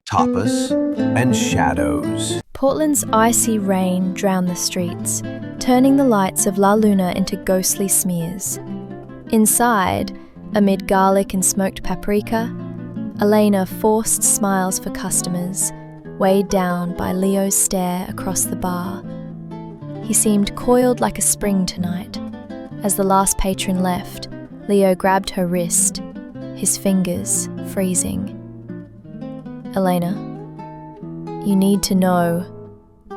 tapas, and shadows. Portland's icy rain drowned the streets, turning the lights of La Luna into ghostly smears. Inside, amid garlic and smoked paprika, Elena forced smiles for customers, weighed down by Leo's stare across the bar. He seemed coiled like a spring tonight. As the last patron left, Leo grabbed her wrist, his fingers freezing. "Elena, you need to know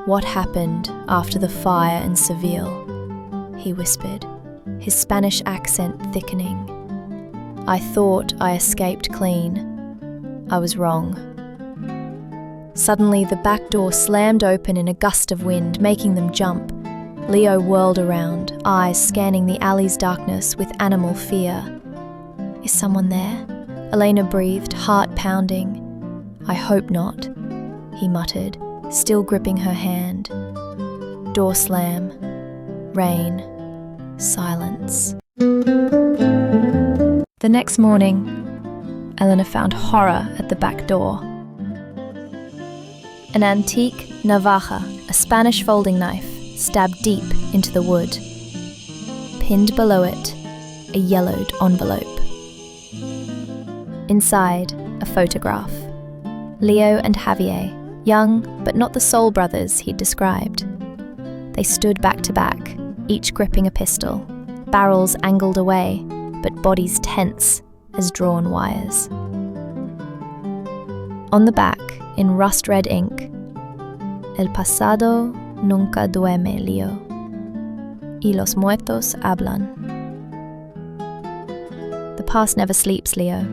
what happened after the fire in Seville," he whispered, his Spanish accent thickening. "I thought I escaped clean. I was wrong." Suddenly, the back door slammed open in a gust of wind, making them jump. Leo whirled around, eyes scanning the alley's darkness with animal fear. "Is someone there?" Elena breathed, heart pounding. "I hope not," he muttered, still gripping her hand. Door slam, rain, silence. The next morning, Elena found horror at the back door. An antique navaja, a Spanish folding knife, stabbed deep into the wood. Pinned below it, a yellowed envelope. Inside, a photograph. Leo and Javier, young but not the soul brothers he'd described. They stood back to back, each gripping a pistol, barrels angled away, but bodies tense as drawn wires. On the back, in rust-red ink, "El pasado nunca duerme, Leo, y los muertos hablan." The past never sleeps, Leo,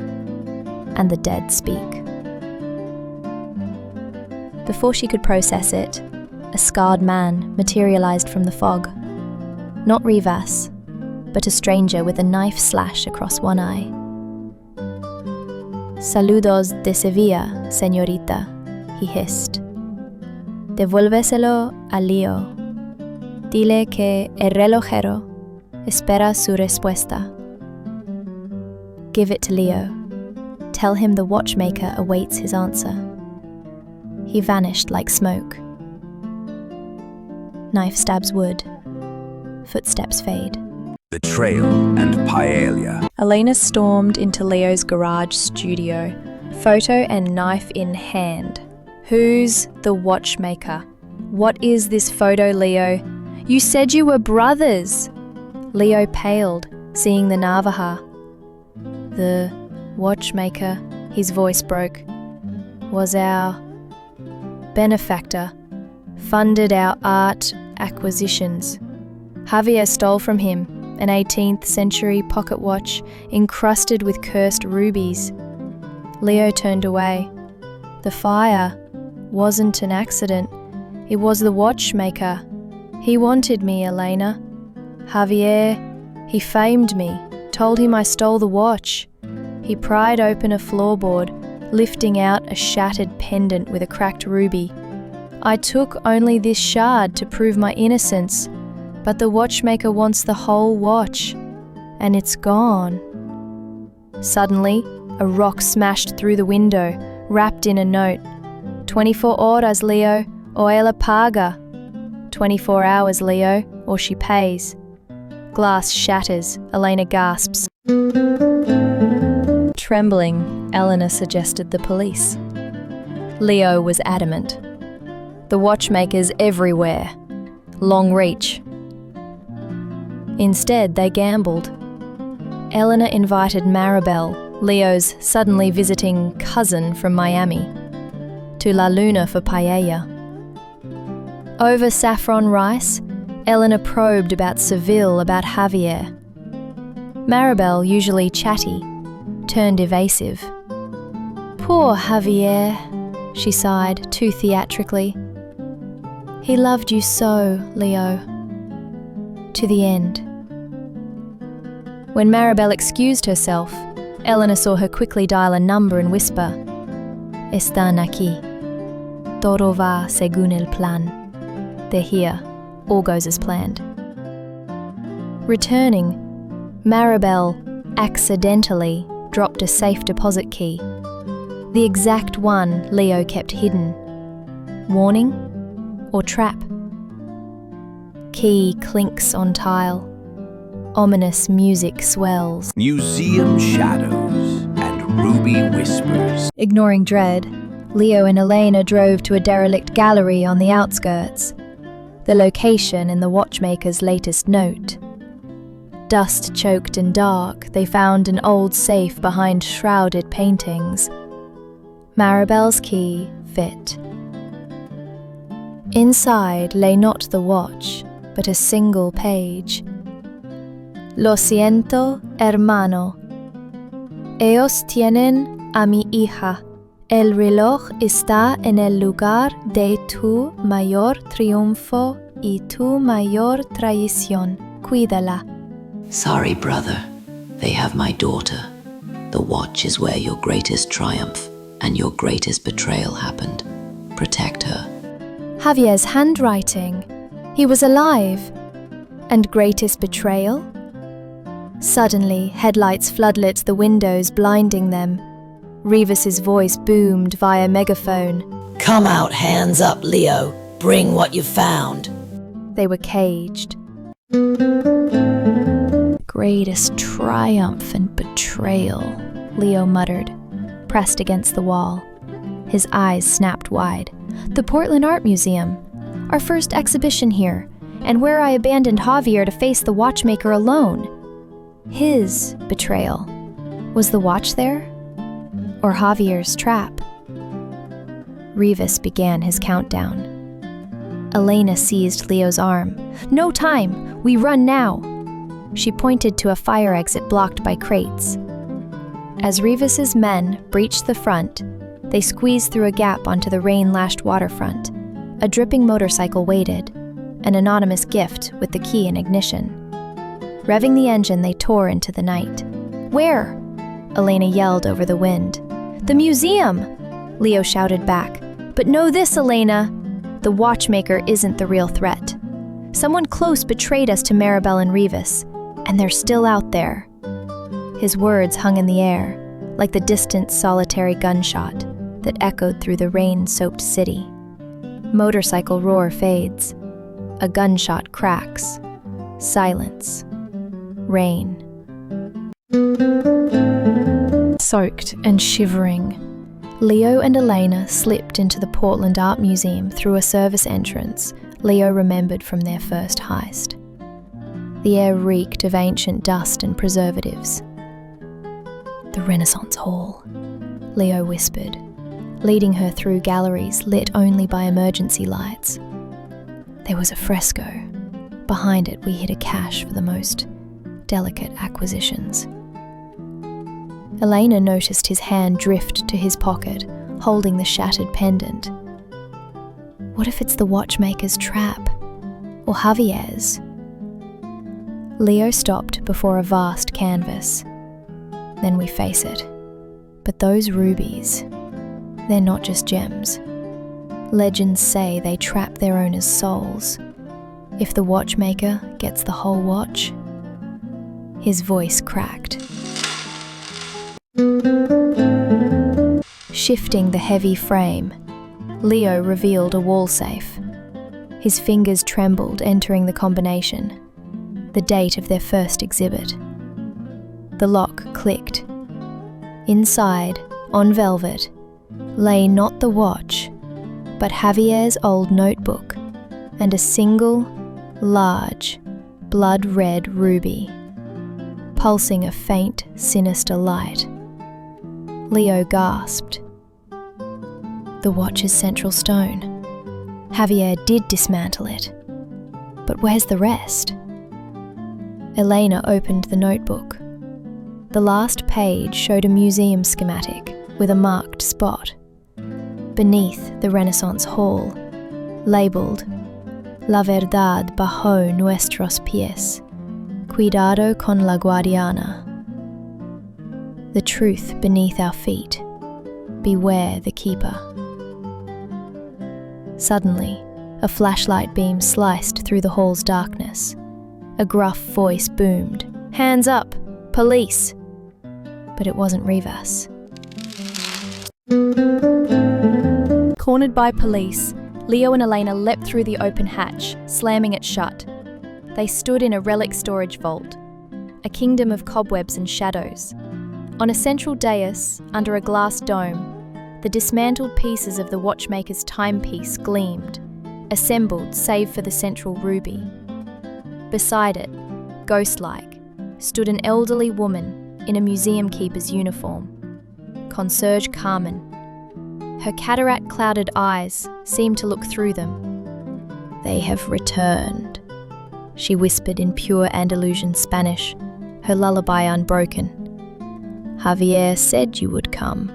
and the dead speak. Before she could process it, a scarred man materialized from the fog. Not Rivas, but a stranger with a knife slash across one eye. "Saludos de Sevilla, señorita," he hissed. "Devuélveselo a Leo. Dile que el relojero espera su respuesta." "Give it to Leo. Tell him the watchmaker awaits his answer." He vanished like smoke. Knife stabs wood. Footsteps fade. Betrayal and paella. Elena stormed into Leo's garage studio, photo and knife in hand. "Who's the watchmaker? What is this photo, Leo? You said you were brothers!" Leo paled, seeing the Navaja. "The watchmaker," his voice broke, "was our benefactor, funded our art acquisitions. Javier stole from him an 18th century pocket watch encrusted with cursed rubies." Leo turned away. "The fire wasn't an accident. It was the watchmaker. He wanted me, Elena. Javier, he famed me, told him I stole the watch. He pried open a floorboard, lifting out a shattered pendant with a cracked ruby. I took only this shard to prove my innocence, but the watchmaker wants the whole watch, and it's gone." Suddenly, a rock smashed through the window, wrapped in a note. 24 horas, Leo, or ella paga. 24 hours, Leo, or she pays. Glass shatters, Elena gasps. Trembling, Elena suggested the police. Leo was adamant. "The watchmaker's everywhere. Long reach." Instead, they gambled. Elena invited Maribel, Leo's suddenly visiting cousin from Miami, to La Luna for paella. Over saffron rice, Elena probed about Seville, about Javier. Maribel, usually chatty, turned evasive. "Poor Javier," she sighed, too theatrically. "He loved you so, Leo. To the end." When Maribel excused herself, Elena saw her quickly dial a number and whisper, "Están aquí. Todo va según el plan. They're here. All goes as planned." Returning, Maribel accidentally dropped a safe deposit key. The exact one Leo kept hidden. Warning or trap? Key clinks on tile. Ominous music swells. Museum shadows and ruby whispers. Ignoring dread, Leo and Elena drove to a derelict gallery on the outskirts, the location in the watchmaker's latest note. Dust-choked and dark, they found an old safe behind shrouded paintings. Maribel's key fit. Inside lay not the watch, but a single page. Lo siento, hermano. Ellos tienen a mi hija. El reloj está en el lugar de tu mayor triunfo y tu mayor traición. Cuídala. Sorry, brother. They have my daughter. The watch is where your greatest triumph and your greatest betrayal happened. Protect her. Javier's handwriting. He was alive. And greatest betrayal? Suddenly, headlights floodlit the windows, blinding them. Rivas's voice boomed via megaphone. Come out, hands up, Leo. Bring what you found. They were caged. Greatest triumph and betrayal, Leo muttered, pressed against the wall. His eyes snapped wide. The Portland Art Museum. Our first exhibition here, and where I abandoned Javier to face the watchmaker alone. His betrayal. Was the watch there? Or Javier's trap? Rivas began his countdown. Elena seized Leo's arm. No time! We run now! She pointed to a fire exit blocked by crates. As Rivas's men breached the front, they squeezed through a gap onto the rain-lashed waterfront. A dripping motorcycle waited, an anonymous gift with the key in ignition. Revving the engine, they tore into the night. Where? Elena yelled over the wind. The museum! Leo shouted back. But know this, Elena. The watchmaker isn't the real threat. Someone close betrayed us to Maribel and Rivas, and they're still out there. His words hung in the air, like the distant solitary gunshot that echoed through the rain-soaked city. Motorcycle roar fades. A gunshot cracks. Silence. Rain. Soaked and shivering, Leo and Elena slipped into the Portland Art Museum through a service entrance Leo remembered from their first heist. The air reeked of ancient dust and preservatives. The Renaissance Hall, Leo whispered, leading her through galleries lit only by emergency lights. There was a fresco. Behind it, we hid a cache for the most delicate acquisitions. Elena noticed his hand drift to his pocket, holding the shattered pendant. What if it's the watchmaker's trap? Or Javier's? Leo stopped before a vast canvas. Then we face it. But those rubies, they're not just gems. Legends say they trap their owners' souls. If the watchmaker gets the whole watch. His voice cracked. Shifting the heavy frame, Leo revealed a wall safe. His fingers trembled, entering the combination, the date of their first exhibit. The lock clicked. Inside, on velvet, lay not the watch, but Javier's old notebook and a single, large, blood-red ruby, pulsing a faint, sinister light. Leo gasped. The watch's central stone. Javier did dismantle it. But where's the rest? Elena opened the notebook. The last page showed a museum schematic with a marked spot. Beneath the Renaissance Hall, labelled La verdad bajo nuestros pies. Cuidado con la guardiana. The truth beneath our feet. Beware the keeper. Suddenly, a flashlight beam sliced through the hall's darkness. A gruff voice boomed, "Hands up! Police!" But it wasn't Rivas. Cornered by police, Leo and Elena leapt through the open hatch, slamming it shut. They stood in a relic storage vault, a kingdom of cobwebs and shadows. On a central dais, under a glass dome, the dismantled pieces of the watchmaker's timepiece gleamed, assembled save for the central ruby. Beside it, ghost-like, stood an elderly woman in a museum keeper's uniform, Concierge Carmen. Her cataract-clouded eyes seemed to look through them. "They have returned," she whispered in pure Andalusian Spanish, her lullaby unbroken. "Javier said you would come.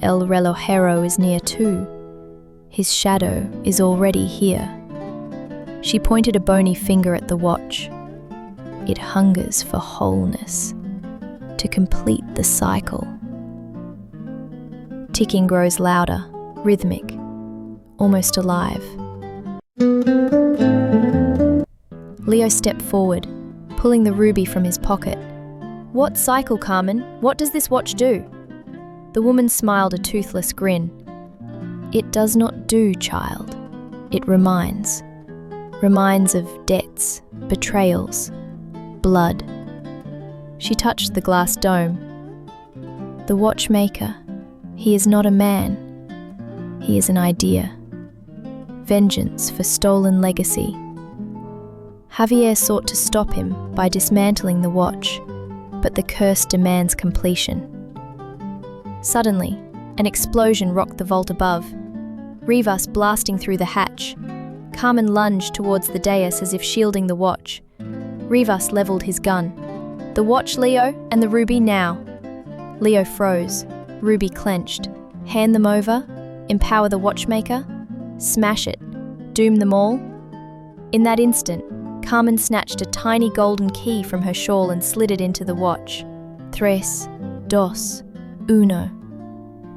El relojero is near too. His shadow is already here." She pointed a bony finger at the watch. "It hungers for wholeness, to complete the cycle." Ticking grows louder, rhythmic, almost alive. Leo stepped forward, pulling the ruby from his pocket. "What cycle, Carmen? What does this watch do?" The woman smiled a toothless grin. "It does not do, child. It reminds. Reminds of debts, betrayals, blood." She touched the glass dome. "The watchmaker, he is not a man. He is an idea. Vengeance for stolen legacy." Javier sought to stop him by dismantling the watch, but the curse demands completion. Suddenly, an explosion rocked the vault above, Rivas blasting through the hatch. Carmen lunged towards the dais as if shielding the watch. Rivas leveled his gun. "The watch, Leo, and the ruby now." Leo froze, ruby clenched. "Hand them over, empower the watchmaker, smash it, doom them all." In that instant, Carmen snatched a tiny golden key from her shawl and slid it into the watch. Tres, dos, uno.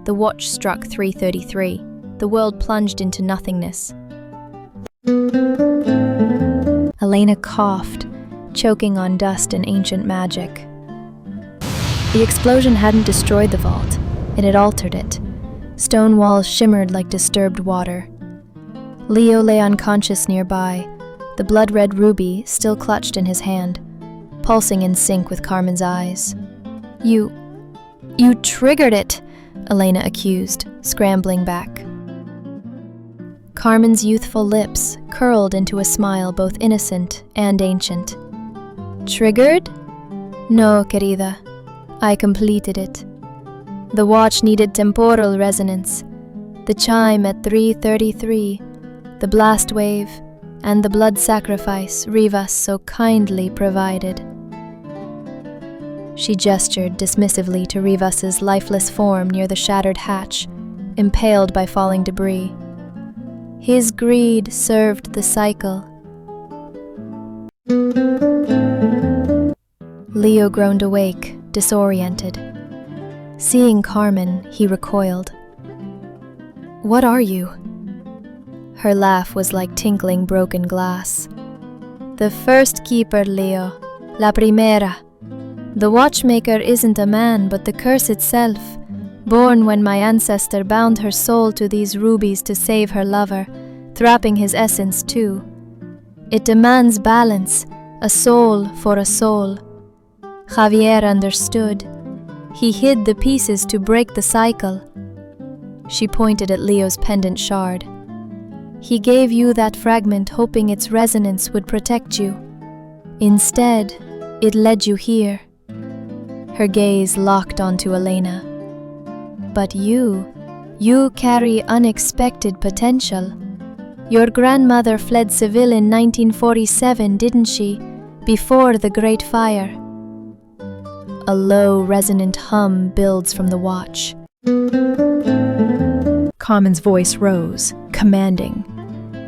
The watch struck 3:33. The world plunged into nothingness. Elena coughed, choking on dust and ancient magic. The explosion hadn't destroyed the vault. It had altered it. Stone walls shimmered like disturbed water. Leo lay unconscious nearby, the blood-red ruby still clutched in his hand, pulsing in sync with Carmen's eyes. You triggered it," Elena accused, scrambling back. Carmen's youthful lips curled into a smile both innocent and ancient. "Triggered? No, querida. I completed it. The watch needed temporal resonance. The chime at 3:33, the blast wave, and the blood sacrifice Rivas so kindly provided." She gestured dismissively to Rivas's lifeless form near the shattered hatch, impaled by falling debris. "His greed served the cycle." Leo groaned awake, disoriented. Seeing Carmen, he recoiled. "What are you?" Her laugh was like tinkling broken glass. "The first keeper, Leo. La primera. The watchmaker isn't a man, but the curse itself, born when my ancestor bound her soul to these rubies to save her lover, trapping his essence too. It demands balance, a soul for a soul. Javier understood. He hid the pieces to break the cycle." She pointed at Leo's pendant shard. "He gave you that fragment hoping its resonance would protect you. Instead, it led you here." Her gaze locked onto Elena. "But you carry unexpected potential. Your grandmother fled Seville in 1947, didn't she? Before the Great Fire." A low, resonant hum builds from the watch. Carmen's voice rose, commanding.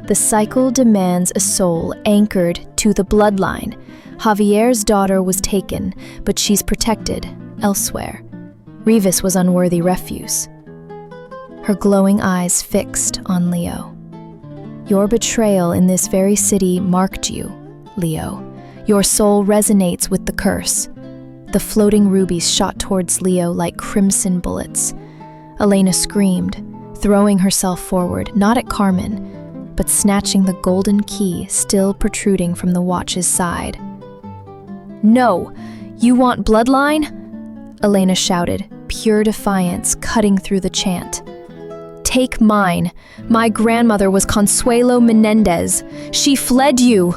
"The cycle demands a soul anchored to the bloodline. Javier's daughter was taken, but she's protected elsewhere. Rivas was unworthy refuse." Her glowing eyes fixed on Leo. "Your betrayal in this very city marked you, Leo. Your soul resonates with the curse." The floating rubies shot towards Leo like crimson bullets. Elena screamed, throwing herself forward, not at Carmen, but snatching the golden key still protruding from the watch's side. "No! You want bloodline?" Elena shouted, pure defiance cutting through the chant. "Take mine. My grandmother was Consuelo Menendez. She fled you."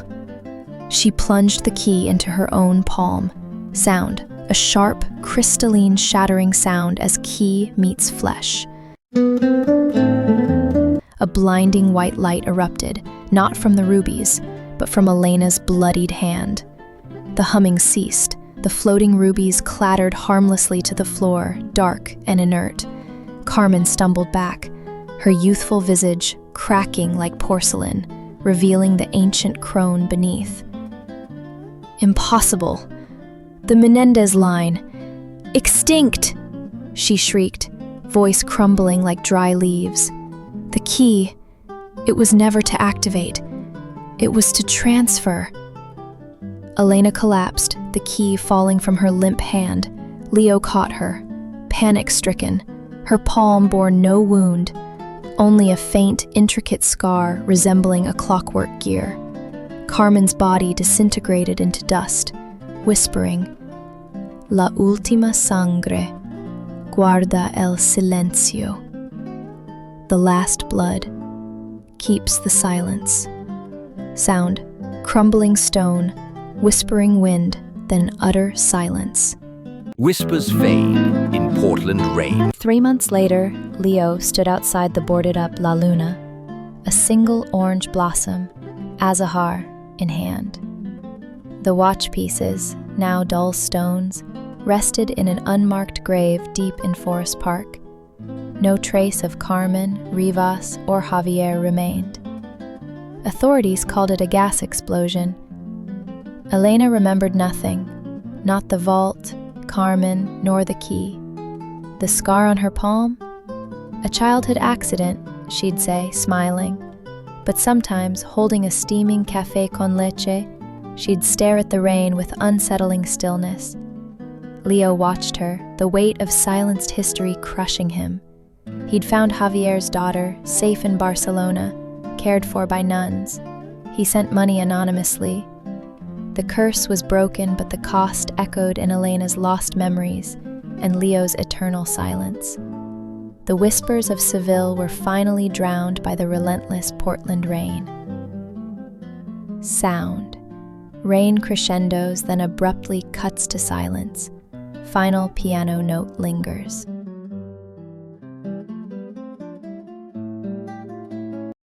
She plunged the key into her own palm. Sound, a sharp, crystalline shattering sound as key meets flesh. A blinding white light erupted, not from the rubies, but from Elena's bloodied hand. The humming ceased. The floating rubies clattered harmlessly to the floor, dark and inert. Carmen stumbled back, her youthful visage cracking like porcelain, revealing the ancient crone beneath. "Impossible! The Menendez line! Extinct!" she shrieked, voice crumbling like dry leaves. The key, it was never to activate. It was to transfer. Elena collapsed, the key falling from her limp hand. Leo caught her, panic-stricken. Her palm bore no wound, only a faint, intricate scar resembling a clockwork gear. Carmen's body disintegrated into dust, whispering, "La última sangre, guarda el silencio." The last blood keeps the silence. Sound, crumbling stone, whispering wind, then utter silence. Whispers fade in Portland rain. 3 months later, Leo stood outside the boarded-up La Luna, a single orange blossom, azahar in hand. The watch pieces, now dull stones, rested in an unmarked grave deep in Forest Park. No trace of Carmen, Rivas, or Javier remained. Authorities called it a gas explosion. Elena remembered nothing, not the vault, Carmen, nor the key. The scar on her palm? A childhood accident, she'd say, smiling. But sometimes, holding a steaming café con leche, she'd stare at the rain with unsettling stillness. Leo watched her, the weight of silenced history crushing him. He'd found Javier's daughter, safe in Barcelona, cared for by nuns. He sent money anonymously. The curse was broken, but the cost echoed in Elena's lost memories and Leo's eternal silence. The whispers of Seville were finally drowned by the relentless Portland rain. Sound. Rain crescendos, then abruptly cuts to silence. Final piano note lingers.